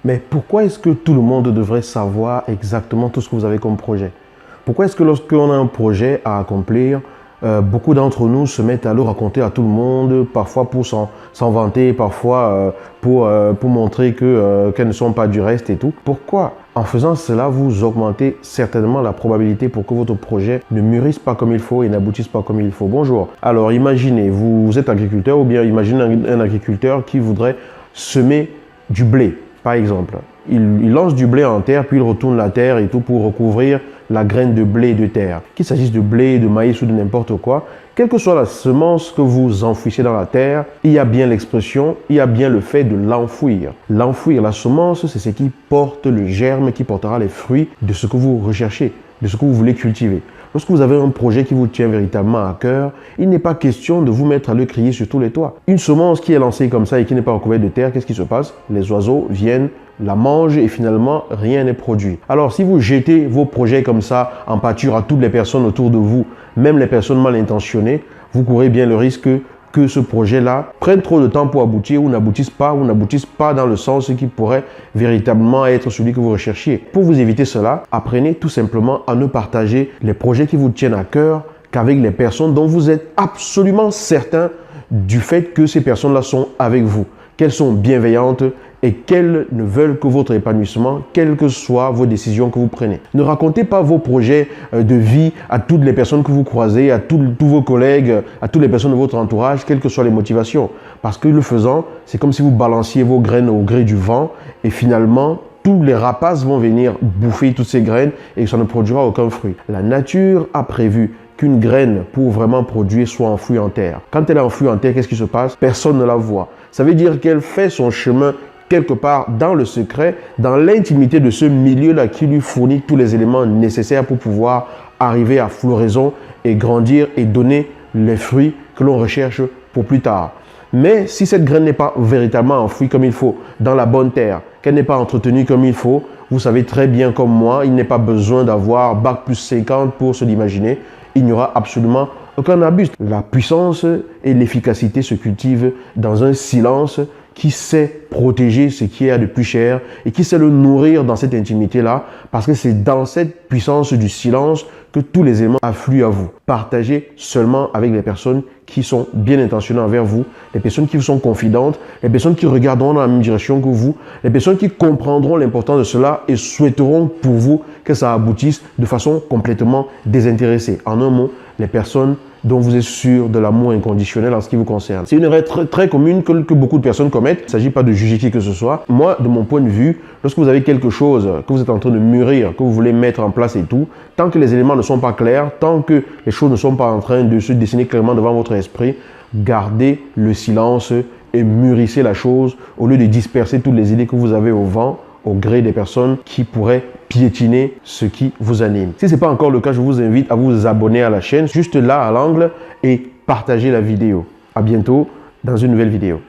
Mais pourquoi est-ce que tout le monde devrait savoir exactement tout ce que vous avez comme projet? Pourquoi est-ce que lorsqu'on a un projet à accomplir, beaucoup d'entre nous se mettent à le raconter à tout le monde, parfois pour s'en vanter, parfois pour montrer qu'elles ne sont pas du reste et tout? Pourquoi? En faisant cela, vous augmentez certainement la probabilité pour que votre projet ne mûrisse pas comme il faut et n'aboutisse pas comme il faut. Bonjour. Alors imaginez, vous êtes agriculteur ou bien imaginez un agriculteur qui voudrait semer du blé, par exemple. Il lance du blé en terre, puis il retourne la terre et tout pour recouvrir la graine de blé de terre. Qu'il s'agisse de blé, de maïs ou de n'importe quoi, quelle que soit la semence que vous enfouissez dans la terre, il y a bien l'expression, il y a bien le fait de l'enfouir. L'enfouir, la semence, c'est ce qui porte le germe, qui portera les fruits de ce que vous recherchez, de ce que vous voulez cultiver. Lorsque vous avez un projet qui vous tient véritablement à cœur, il n'est pas question de vous mettre à le crier sur tous les toits. Une semence qui est lancée comme ça et qui n'est pas recouverte de terre, qu'est-ce qui se passe? Les oiseaux viennent, la mangent et finalement, rien n'est produit. Alors, si vous jetez vos projets comme ça en pâture à toutes les personnes autour de vous, même les personnes mal intentionnées, vous courez bien le risque que ce projet-là prenne trop de temps pour aboutir ou n'aboutisse pas dans le sens qui pourrait véritablement être celui que vous recherchiez. Pour vous éviter cela, apprenez tout simplement à ne partager les projets qui vous tiennent à cœur qu'avec les personnes dont vous êtes absolument certain du fait que ces personnes-là sont avec vous, qu'elles sont bienveillantes et qu'elles ne veulent que votre épanouissement, quelles que soient vos décisions que vous prenez. Ne racontez pas vos projets de vie à toutes les personnes que vous croisez, à tous vos collègues, à toutes les personnes de votre entourage, quelles que soient les motivations. Parce que le faisant, c'est comme si vous balanciez vos graines au gré du vent et finalement, tous les rapaces vont venir bouffer toutes ces graines et ça ne produira aucun fruit. La nature a prévu qu'une graine, pour vraiment produire, soit enfouie en terre. Quand elle est enfouie en terre, qu'est-ce qui se passe? Personne ne la voit. Ça veut dire qu'elle fait son chemin quelque part dans le secret, dans l'intimité de ce milieu-là qui lui fournit tous les éléments nécessaires pour pouvoir arriver à floraison et grandir et donner les fruits que l'on recherche pour plus tard. Mais si cette graine n'est pas véritablement enfouie comme il faut, dans la bonne terre, qu'elle n'est pas entretenue comme il faut, vous savez très bien comme moi, il n'est pas besoin d'avoir bac plus 50 pour se l'imaginer. Il n'y aura absolument aucun abus. La puissance et l'efficacité se cultivent dans un silence qui sait protéger ce qui est de plus cher et qui sait le nourrir dans cette intimité-là, parce que c'est dans cette puissance du silence que tous les éléments affluent à vous. Partagez seulement avec les personnes qui sont bien intentionnées envers vous, les personnes qui vous sont confidentes, les personnes qui regarderont dans la même direction que vous, les personnes qui comprendront l'importance de cela et souhaiteront pour vous que ça aboutisse de façon complètement désintéressée. En un mot, les personnes dont vous êtes sûr de l'amour inconditionnel en ce qui vous concerne. C'est une erreur très commune que beaucoup de personnes commettent. Il ne s'agit pas de juger qui que ce soit. Moi, de mon point de vue, lorsque vous avez quelque chose que vous êtes en train de mûrir, que vous voulez mettre en place et tout, tant que les éléments ne sont pas clairs, tant que les choses ne sont pas en train de se dessiner clairement devant votre esprit, gardez le silence et mûrissez la chose au lieu de disperser toutes les idées que vous avez au vent, au gré des personnes qui pourraient piétiner ce qui vous anime. Si ce n'est pas encore le cas, je vous invite à vous abonner à la chaîne, juste là à l'angle, et partager la vidéo. À bientôt dans une nouvelle vidéo.